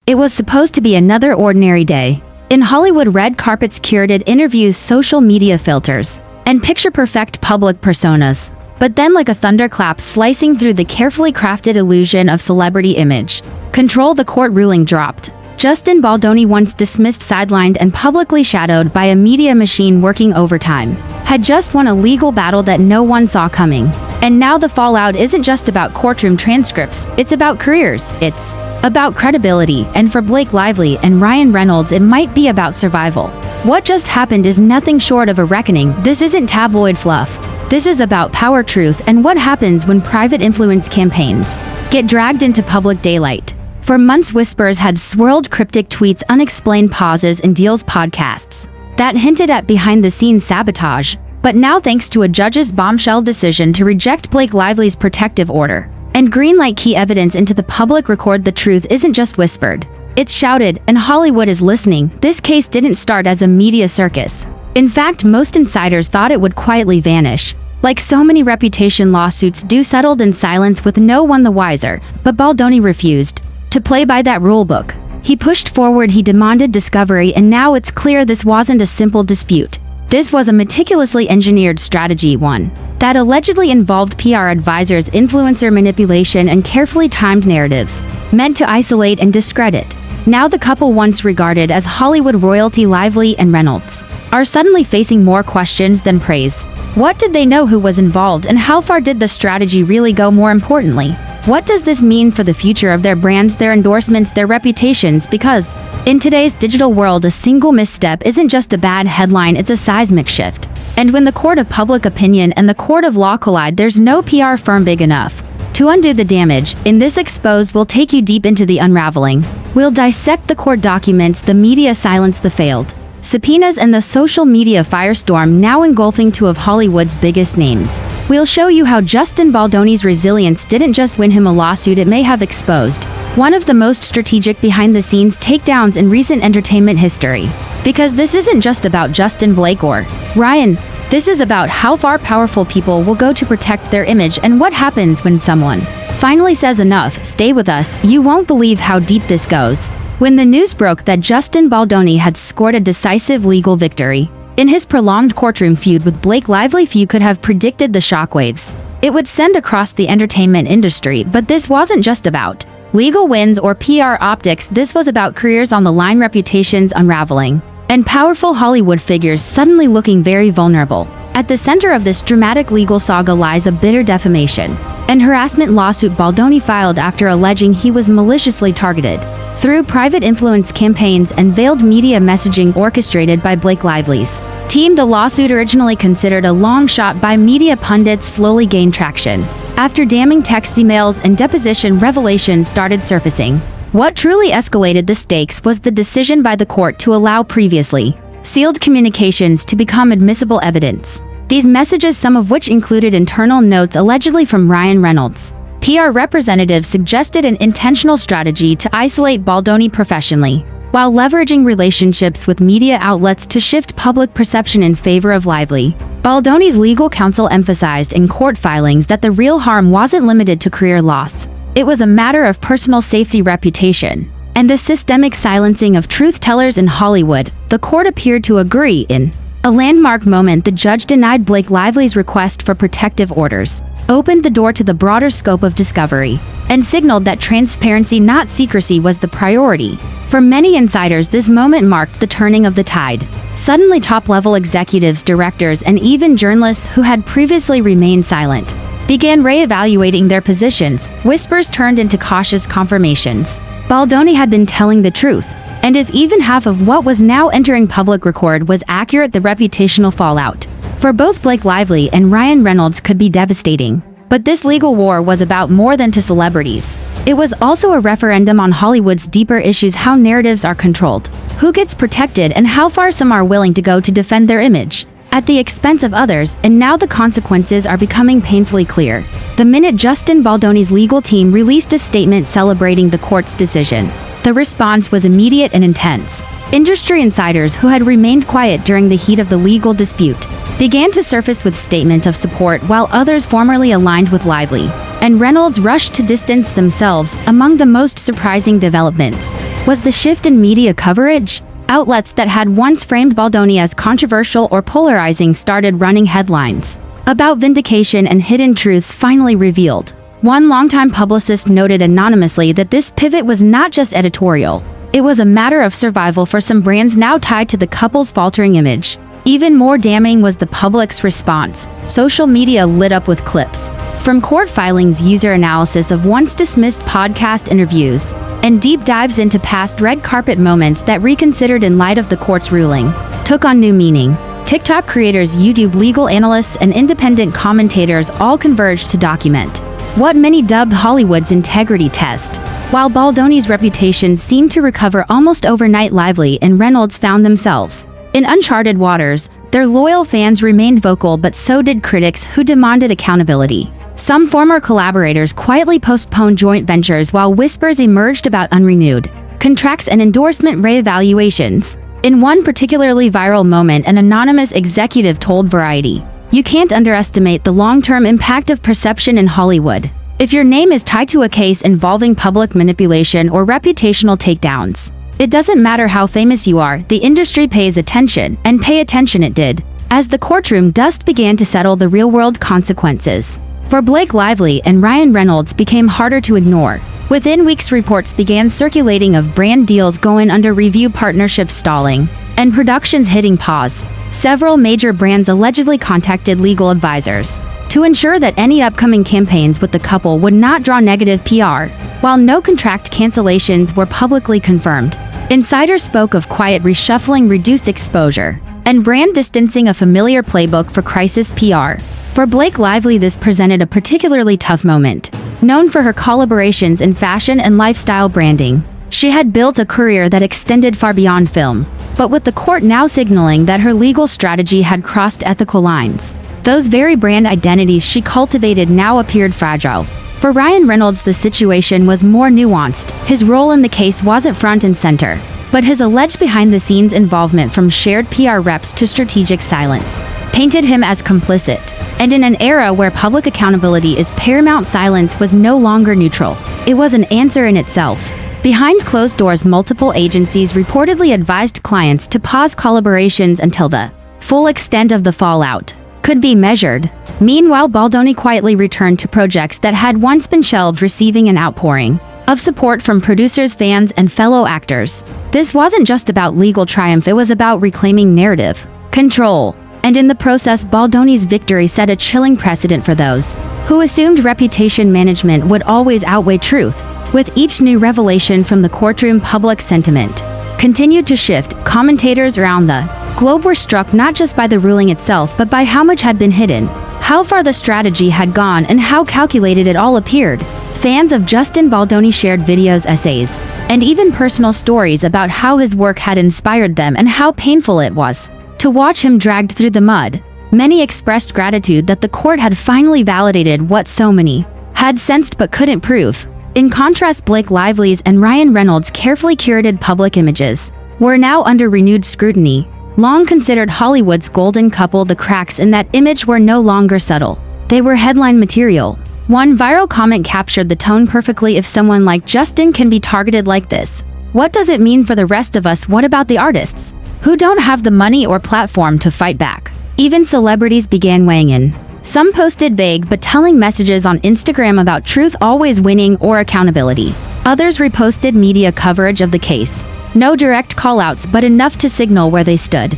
It was supposed to be another ordinary day. In Hollywood, red carpets, curated interviews, social media filters, and picture-perfect public personas. But then, like a thunderclap slicing through the carefully crafted illusion of celebrity image control, the court ruling dropped. Justin Baldoni, once dismissed, sidelined, and publicly shadowed by a media machine working overtime, had just won a legal battle that no one saw coming. And now the fallout isn't just about courtroom transcripts, it's about careers, it's about credibility, and for Blake Lively and Ryan Reynolds it might be about survival. What just happened is nothing short of a reckoning. This isn't tabloid fluff. This is about power, truth, and what happens when private influence campaigns get dragged into public daylight. For months, whispers had swirled, cryptic tweets, unexplained pauses in deals, podcasts that hinted at behind-the-scenes sabotage. But now, thanks to a judge's bombshell decision to reject Blake Lively's protective order and greenlight key evidence into the public record, the truth isn't just whispered, it's shouted, and Hollywood is listening. This case didn't start as a media circus. In fact, most insiders thought it would quietly vanish. Like so many reputation lawsuits do, settled in silence with no one the wiser. But Baldoni refused to play by that rulebook. He pushed forward, he demanded discovery, and now it's clear this wasn't a simple dispute. This was a meticulously engineered strategy, one that allegedly involved PR advisors, influencer manipulation, and carefully timed narratives meant to isolate and discredit. Now the couple, once regarded as Hollywood royalty, Lively and Reynolds, are suddenly facing more questions than praise. What did they know? Who was involved? And how far did the strategy really go? More importantly, what does this mean for the future of their brands, their endorsements, their reputations? Because in today's digital world, a single misstep isn't just a bad headline, it's a seismic shift. And when the court of public opinion and the court of law collide, there's no PR firm big enough to undo the damage. In this expose, we'll take you deep into the unraveling. We'll dissect the court documents, the media silence, the failed subpoenas, and the social media firestorm now engulfing two of Hollywood's biggest names. We'll show you how Justin Baldoni's resilience didn't just win him a lawsuit, it may have exposed one of the most strategic behind-the-scenes takedowns in recent entertainment history. Because this isn't just about Justin, Blake, or Ryan. This is about how far powerful people will go to protect their image and what happens when someone finally says enough. Stay with us, you won't believe how deep this goes. When the news broke that Justin Baldoni had scored a decisive legal victory in his prolonged courtroom feud with Blake Lively, few could have predicted the shockwaves it would send across the entertainment industry. But this wasn't just about legal wins or PR optics, this was about careers on the line, reputations unraveling, and powerful Hollywood figures suddenly looking very vulnerable. At the center of this dramatic legal saga lies a bitter defamation and harassment lawsuit Baldoni filed after alleging he was maliciously targeted through private influence campaigns and veiled media messaging orchestrated by Blake Lively's team. The lawsuit, originally considered a long shot by media pundits, slowly gained traction after damning text, emails, and deposition revelations started surfacing. What truly escalated the stakes was the decision by the court to allow previously sealed communications to become admissible evidence. These messages, some of which included internal notes allegedly from Ryan Reynolds' PR representative, suggested an intentional strategy to isolate Baldoni professionally, while leveraging relationships with media outlets to shift public perception in favor of Lively. Baldoni's legal counsel emphasized in court filings that the real harm wasn't limited to career loss. It was a matter of personal safety, reputation, and the systemic silencing of truth-tellers in Hollywood. The court appeared to agree. In a landmark moment, the judge denied Blake Lively's request for protective orders, opened the door to the broader scope of discovery, and signaled that transparency, not secrecy, was the priority. For many insiders, this moment marked the turning of the tide. Suddenly, top-level executives, directors, and even journalists who had previously remained silent began re-evaluating their positions. Whispers turned into cautious confirmations. Baldoni had been telling the truth, and if even half of what was now entering public record was accurate, the reputational fallout for both Blake Lively and Ryan Reynolds could be devastating. But this legal war was about more than to celebrities. It was also a referendum on Hollywood's deeper issues: how narratives are controlled, who gets protected, and how far some are willing to go to defend their image at the expense of others. And now the consequences are becoming painfully clear. The minute Justin Baldoni's legal team released a statement celebrating the court's decision, the response was immediate and intense. Industry insiders who had remained quiet during the heat of the legal dispute began to surface with statements of support, while others formerly aligned with Lively and Reynolds rushed to distance themselves. Among the most surprising developments was the shift in media coverage. Outlets that had once framed Baldoni as controversial or polarizing started running headlines about vindication and hidden truths finally revealed. One longtime publicist noted anonymously that this pivot was not just editorial. It was a matter of survival for some brands now tied to the couple's faltering image. Even more damning was the public's response. Social media lit up with clips from court filings, user analysis of once-dismissed podcast interviews, and deep dives into past red carpet moments that, reconsidered in light of the court's ruling, took on new meaning. TikTok creators, YouTube legal analysts, and independent commentators all converged to document what many dubbed Hollywood's integrity test. While Baldoni's reputation seemed to recover almost overnight, Lively and Reynolds found themselves in uncharted waters. Their loyal fans remained vocal, but so did critics who demanded accountability. Some former collaborators quietly postponed joint ventures, while whispers emerged about unrenewed contracts and endorsement reevaluations. In one particularly viral moment, an anonymous executive told Variety, "You can't underestimate the long-term impact of perception in Hollywood. If your name is tied to a case involving public manipulation or reputational takedowns, it doesn't matter how famous you are, the industry pays attention, and pay attention it did." As the courtroom dust began to settle, the real-world consequences for Blake Lively and Ryan Reynolds became harder to ignore. Within weeks, reports began circulating of brand deals going under review, partnerships stalling, and productions hitting pause. Several major brands allegedly contacted legal advisors to ensure that any upcoming campaigns with the couple would not draw negative PR, while no contract cancellations were publicly confirmed. Insiders spoke of quiet reshuffling, reduced exposure, and brand distancing, a familiar playbook for crisis PR. For Blake Lively, this presented a particularly tough moment. Known for her collaborations in fashion and lifestyle branding, she had built a career that extended far beyond film. But with the court now signaling that her legal strategy had crossed ethical lines, those very brand identities she cultivated now appeared fragile. For Ryan Reynolds, the situation was more nuanced. His role in the case wasn't front and center, but his alleged behind-the-scenes involvement, from shared PR reps to strategic silence, painted him as complicit. And in an era where public accountability is paramount, silence was no longer neutral. It was an answer in itself. Behind closed doors, multiple agencies reportedly advised clients to pause collaborations until the full extent of the fallout could be measured. Meanwhile, Baldoni quietly returned to projects that had once been shelved, receiving an outpouring of support from producers, fans, and fellow actors. This wasn't just about legal triumph, it was about reclaiming narrative control. And in the process, Baldoni's victory set a chilling precedent for those who assumed reputation management would always outweigh truth. With each new revelation from the courtroom, public sentiment continued to shift. Commentators around the globe were struck not just by the ruling itself, but by how much had been hidden, how far the strategy had gone, and how calculated it all appeared. Fans of Justin Baldoni shared videos, essays, and even personal stories about how his work had inspired them and how painful it was to watch him dragged through the mud. Many expressed gratitude that the court had finally validated what so many had sensed but couldn't prove. In contrast, Blake Lively's and Ryan Reynolds' carefully curated public images were now under renewed scrutiny. Long considered Hollywood's golden couple, the cracks in that image were no longer subtle. They were headline material. One viral comment captured the tone perfectly: "If someone like Justin can be targeted like this, what does it mean for the rest of us? What about the artists who don't have the money or platform to fight back?" Even celebrities began weighing in. Some posted vague but telling messages on Instagram about truth always winning or accountability. Others reposted media coverage of the case. No direct call-outs, but enough to signal where they stood.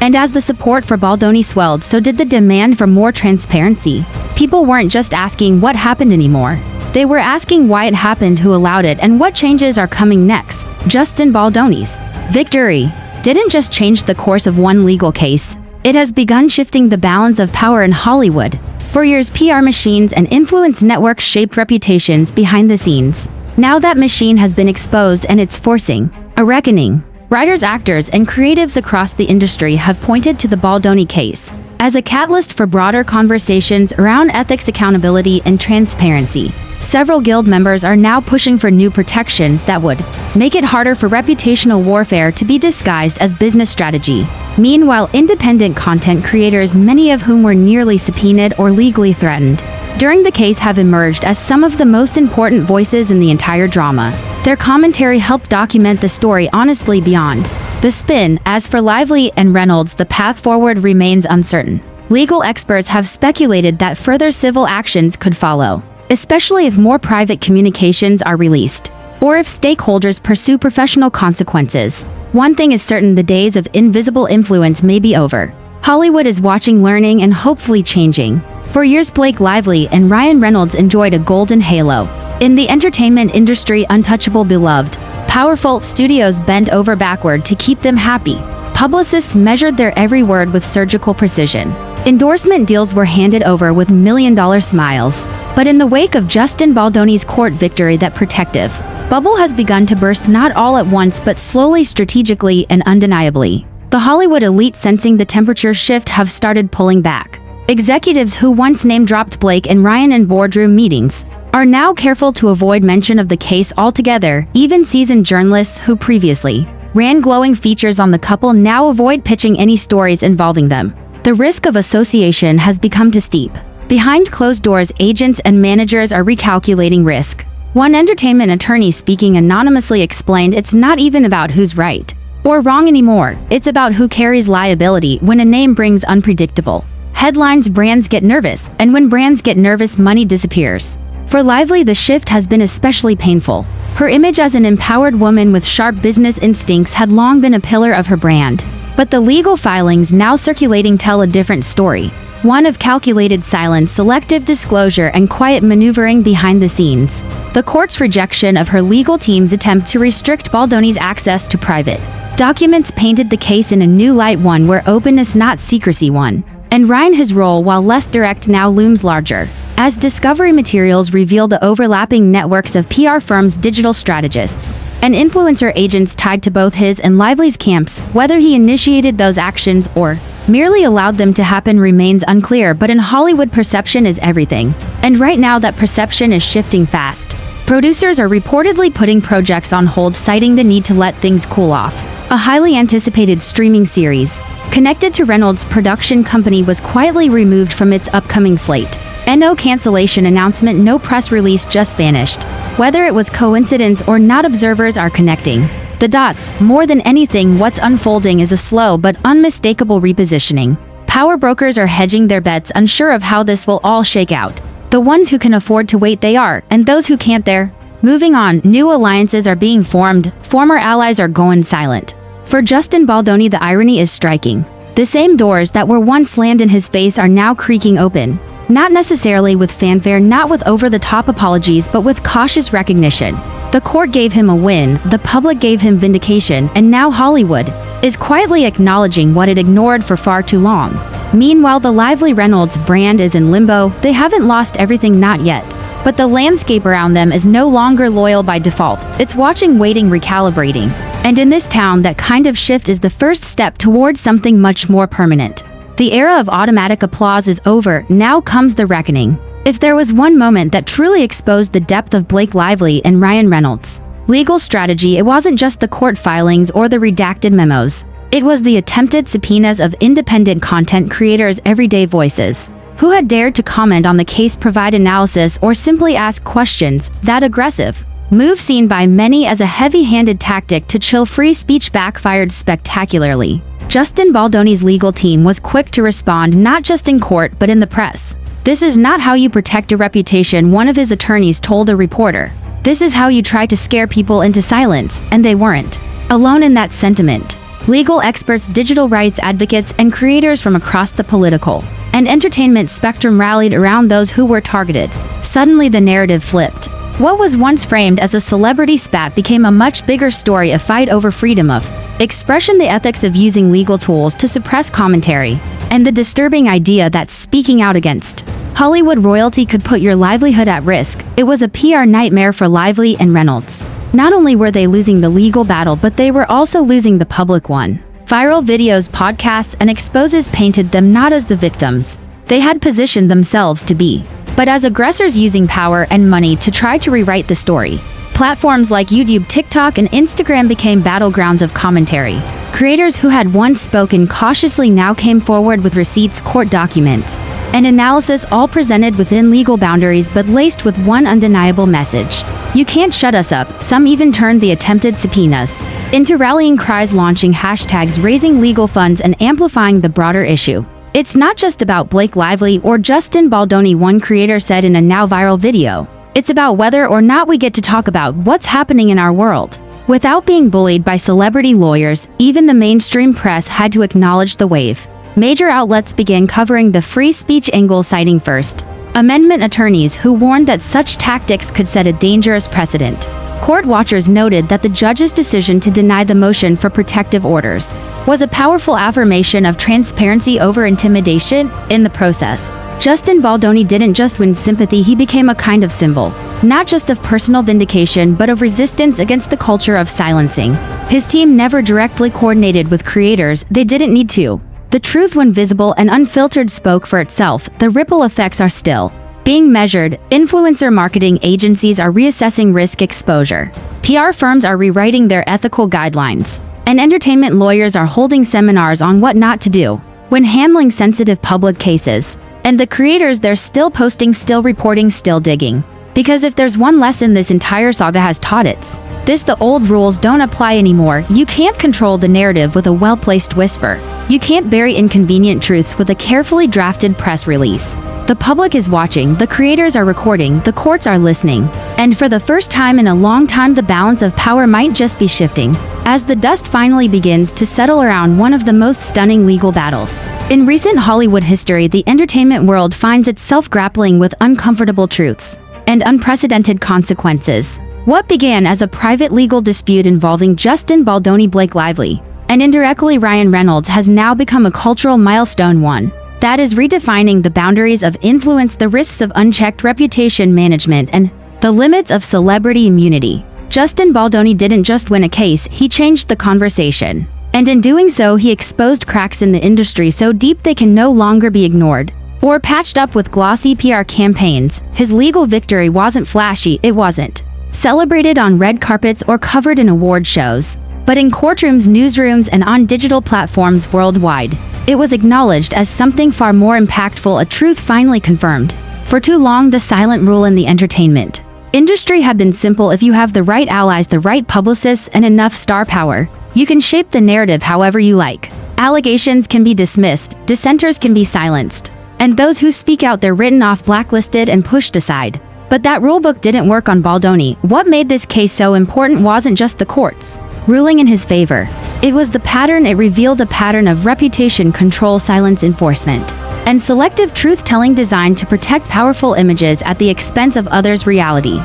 And as the support for Baldoni swelled, so did the demand for more transparency. People weren't just asking what happened anymore. They were asking why it happened, who allowed it, and what changes are coming next. Justin Baldoni's victory didn't just change the course of one legal case. It has begun shifting the balance of power in Hollywood. For years, PR machines and influence networks shaped reputations behind the scenes. Now that machine has been exposed, and it's forcing a reckoning. Writers, actors, and creatives across the industry have pointed to the Baldoni case as a catalyst for broader conversations around ethics, accountability, and transparency. Several guild members are now pushing for new protections that would make it harder for reputational warfare to be disguised as business strategy. Meanwhile, independent content creators, many of whom were nearly subpoenaed or legally threatened during the case have emerged as some of the most important voices in the entire drama. Their commentary helped document the story honestly beyond the spin. As for Lively and Reynolds, the path forward remains uncertain. Legal experts have speculated that further civil actions could follow, especially if more private communications are released, or if stakeholders pursue professional consequences. One thing is certain: the days of invisible influence may be over. Hollywood is watching, learning, and hopefully changing. For years, Blake Lively and Ryan Reynolds enjoyed a golden halo. In the entertainment industry, untouchable, beloved, powerful studios bent over backward to keep them happy. Publicists measured their every word with surgical precision. Endorsement deals were handed over with million-dollar smiles. But in the wake of Justin Baldoni's court victory, that protective bubble has begun to burst, not all at once but slowly, strategically, and undeniably. The Hollywood elite, sensing the temperature shift, have started pulling back. Executives who once name-dropped Blake and Ryan in boardroom meetings are now careful to avoid mention of the case altogether. Even seasoned journalists who previously ran glowing features on the couple now avoid pitching any stories involving them. The risk of association has become too steep. Behind closed doors, agents and managers are recalculating risk. One entertainment attorney, speaking anonymously, explained, "It's not even about who's right or wrong anymore. It's about who carries liability. When a name brings unpredictable headlines, brands get nervous, and when brands get nervous, money disappears." For Lively, the shift has been especially painful. Her image as an empowered woman with sharp business instincts had long been a pillar of her brand. But the legal filings now circulating tell a different story. One of calculated silence, selective disclosure, and quiet maneuvering behind the scenes. The court's rejection of her legal team's attempt to restrict Baldoni's access to private documents painted the case in a new light, one where openness, not secrecy, won. And Ryan, his role, while less direct, now looms larger. As discovery materials reveal the overlapping networks of PR firms, digital strategists, and influencer agents tied to both his and Lively's camps, whether he initiated those actions or merely allowed them to happen remains unclear. But in Hollywood, perception is everything. And right now, that perception is shifting fast. Producers are reportedly putting projects on hold, citing the need to let things cool off. A highly anticipated streaming series connected to Reynolds' production company was quietly removed from its upcoming slate. And no cancellation announcement, no press release, just vanished. Whether it was coincidence or not, observers are connecting the dots. More than anything, what's unfolding is a slow but unmistakable repositioning. Power brokers are hedging their bets, unsure of how this will all shake out. The ones who can afford to wait, they are, and those who can't, they're moving on. New alliances are being formed, former allies are going silent. For Justin Baldoni, the irony is striking. The same doors that were once slammed in his face are now creaking open. Not necessarily with fanfare, not with over-the-top apologies, but with cautious recognition. The court gave him a win, the public gave him vindication, and now Hollywood is quietly acknowledging what it ignored for far too long. Meanwhile, the Lively Reynolds brand is in limbo. They haven't lost everything, not yet. But the landscape around them is no longer loyal by default. It's watching, waiting, recalibrating. And in this town, that kind of shift is the first step towards something much more permanent. The era of automatic applause is over. Now comes the reckoning. If there was one moment that truly exposed the depth of Blake Lively and Ryan Reynolds' legal strategy, it wasn't just the court filings or the redacted memos. It was the attempted subpoenas of independent content creators, everyday voices, who had dared to comment on the case, provide analysis, or simply ask questions. That aggressive move, seen by many as a heavy-handed tactic to chill free speech, backfired spectacularly. Justin Baldoni's legal team was quick to respond, not just in court but in the press. "This is not how you protect a reputation," one of his attorneys told a reporter. "This is how you try to scare people into silence," and they weren't alone in that sentiment. Legal experts, digital rights advocates, and creators from across the political and entertainment spectrum rallied around those who were targeted. Suddenly, the narrative flipped. What was once framed as a celebrity spat became a much bigger story, a fight over freedom of expression, the ethics of using legal tools to suppress commentary, and the disturbing idea that speaking out against Hollywood royalty could put your livelihood at risk. It was a PR nightmare for Lively and Reynolds. Not only were they losing the legal battle, but they were also losing the public one. Viral videos, podcasts, and exposes painted them not as the victims they had positioned themselves to be, but as aggressors using power and money to try to rewrite the story. Platforms like YouTube, TikTok, and Instagram became battlegrounds of commentary. Creators who had once spoken cautiously now came forward with receipts, court documents, and analysis, all presented within legal boundaries but laced with one undeniable message. You can't shut us up. Some even turned the attempted subpoenas into rallying cries, launching hashtags, raising legal funds, and amplifying the broader issue. It's not just about Blake Lively or Justin Baldoni, one creator said in a now viral video. It's about whether or not we get to talk about what's happening in our world. Without being bullied by celebrity lawyers, even the mainstream press had to acknowledge the wave. Major outlets began covering the free speech angle, citing First Amendment attorneys who warned that such tactics could set a dangerous precedent. Court watchers noted that the judge's decision to deny the motion for protective orders was a powerful affirmation of transparency over intimidation. In the process, Justin Baldoni didn't just win sympathy, he became a kind of symbol, not just of personal vindication but of resistance against the culture of silencing. His team never directly coordinated with creators, they didn't need to. The truth, when visible and unfiltered, spoke for itself. The ripple effects are still being measured. Influencer marketing agencies are reassessing risk exposure. PR firms are rewriting their ethical guidelines. And entertainment lawyers are holding seminars on what not to do when handling sensitive public cases. And the creators, they're still posting, still reporting, still digging. Because if there's one lesson this entire saga has taught, it's this: the old rules don't apply anymore. You can't control the narrative with a well-placed whisper. You can't bury inconvenient truths with a carefully drafted press release. The public is watching, the creators are recording, the courts are listening. And for the first time in a long time, the balance of power might just be shifting, as the dust finally begins to settle around one of the most stunning legal battles in recent Hollywood history. The entertainment world finds itself grappling with uncomfortable truths and unprecedented consequences. What began as a private legal dispute involving Justin Baldoni, Blake Lively, and indirectly Ryan Reynolds has now become a cultural milestone, one that is redefining the boundaries of influence, the risks of unchecked reputation management, and the limits of celebrity immunity. Justin Baldoni didn't just win a case, he changed the conversation. And in doing so, he exposed cracks in the industry so deep they can no longer be ignored or patched up with glossy PR campaigns. His legal victory wasn't flashy, it wasn't celebrated on red carpets or covered in award shows, but in courtrooms, newsrooms, and on digital platforms worldwide. It was acknowledged as something far more impactful, a truth finally confirmed. For too long, the silent rule in the entertainment industry had been simple: if you have the right allies, the right publicists, and enough star power, you can shape the narrative however you like. Allegations can be dismissed, dissenters can be silenced, and those who speak out, they're written off, blacklisted, and pushed aside. But that rulebook didn't work on Baldoni. What made this case so important wasn't just the courts ruling in his favor. It was the pattern. It revealed a pattern of reputation control, silence enforcement, and selective truth-telling designed to protect powerful images at the expense of others' reality.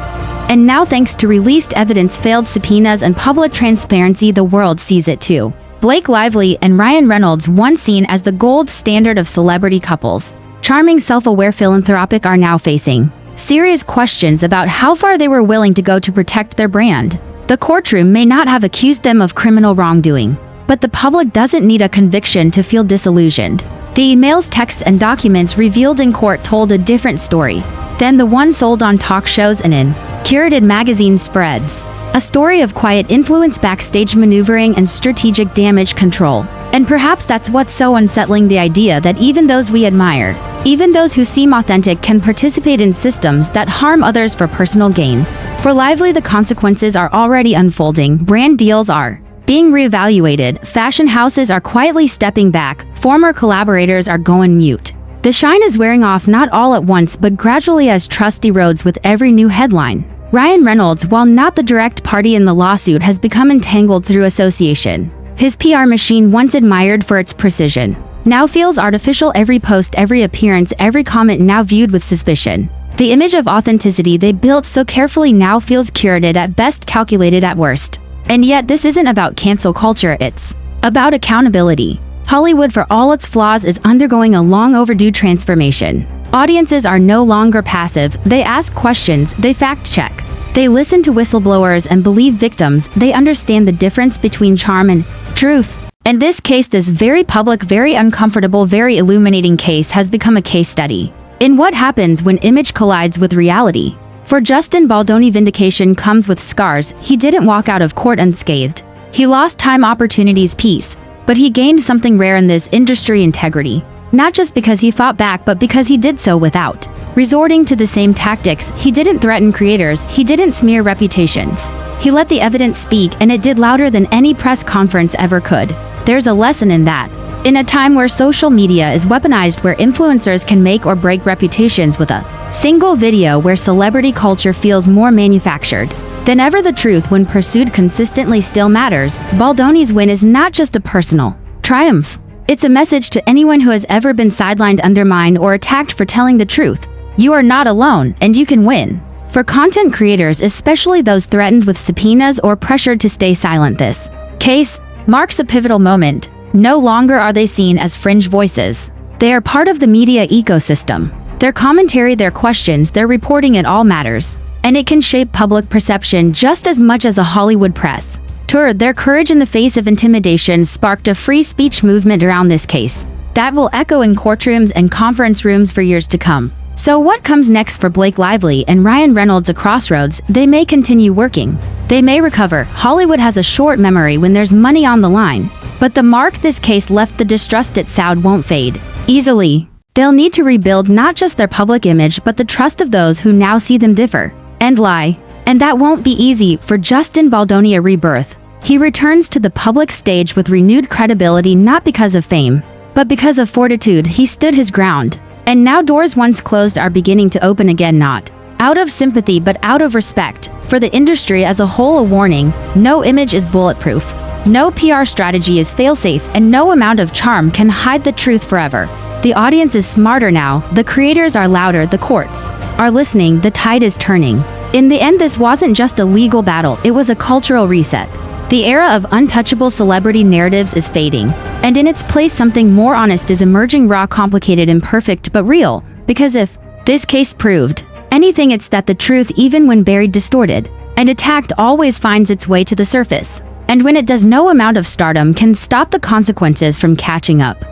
And now, thanks to released evidence, failed subpoenas, and public transparency, the world sees it too. Blake Lively and Ryan Reynolds, once seen as the gold standard of celebrity couples, charming, self-aware, philanthropic, are now facing serious questions about how far they were willing to go to protect their brand. The courtroom may not have accused them of criminal wrongdoing, but the public doesn't need a conviction to feel disillusioned. The emails, texts, and documents revealed in court told a different story than the one sold on talk shows and in curated magazine spreads. A story of quiet influence, backstage maneuvering, and strategic damage control. And perhaps that's what's so unsettling: the idea that even those we admire, even those who seem authentic, can participate in systems that harm others for personal gain. For Lively, the consequences are already unfolding. Brand deals are being reevaluated, fashion houses are quietly stepping back, former collaborators are going mute. The shine is wearing off, not all at once but gradually, as trust erodes with every new headline. Ryan Reynolds, while not the direct party in the lawsuit, has become entangled through association. His PR machine, once admired for its precision, now feels artificial. Every post, every appearance, every comment now viewed with suspicion. The image of authenticity they built so carefully now feels curated at best, calculated at worst. And yet, this isn't about cancel culture, it's about accountability. Hollywood, for all its flaws, is undergoing a long overdue transformation. Audiences are no longer passive, they ask questions, they fact-check. They listen to whistleblowers and believe victims, they understand the difference between charm and truth. In this case, this very public, very uncomfortable, very illuminating case has become a case study in what happens when image collides with reality. For Justin Baldoni, vindication comes with scars. He didn't walk out of court unscathed. He lost time, opportunities, peace. But he gained something rare in this industry: integrity. Not just because he fought back, but because he did so without resorting to the same tactics. He didn't threaten creators, he didn't smear reputations. He let the evidence speak, and it did louder than any press conference ever could. There's a lesson in that. In a time where social media is weaponized, where influencers can make or break reputations with a single video, where celebrity culture feels more manufactured than ever, the truth, when pursued consistently, still matters. Baldoni's win is not just a personal triumph. It's a message to anyone who has ever been sidelined, undermined, or attacked for telling the truth. You are not alone, and you can win. For content creators, especially those threatened with subpoenas or pressured to stay silent, this case marks a pivotal moment. No longer are they seen as fringe voices. They are part of the media ecosystem. Their commentary, their questions, their reporting, it all matters. And it can shape public perception just as much as a Hollywood press tour. Their courage in the face of intimidation sparked a free speech movement around this case that will echo in courtrooms and conference rooms for years to come. So what comes next for Blake Lively and Ryan Reynolds? A crossroads. They may continue working. They may recover. Hollywood has a short memory when there's money on the line. But the mark this case left, the distrust it sowed, won't fade easily. They'll need to rebuild not just their public image, but the trust of those who now see them differ and lie. And that won't be easy. For Justin Baldoni, a rebirth. He returns to the public stage with renewed credibility, not because of fame, but because of fortitude. He stood his ground. And now doors once closed are beginning to open again, not out of sympathy, but out of respect. For the industry as a whole, a warning: no image is bulletproof, no PR strategy is fail-safe, and no amount of charm can hide the truth forever. The audience is smarter now, the creators are louder, the courts are listening, the tide is turning. In the end, this wasn't just a legal battle, it was a cultural reset. The era of untouchable celebrity narratives is fading, and in its place something more honest is emerging, raw, complicated, imperfect, but real. Because if this case proved anything, it's that the truth, even when buried, distorted, and attacked, always finds its way to the surface. And when it does, no amount of stardom can stop the consequences from catching up.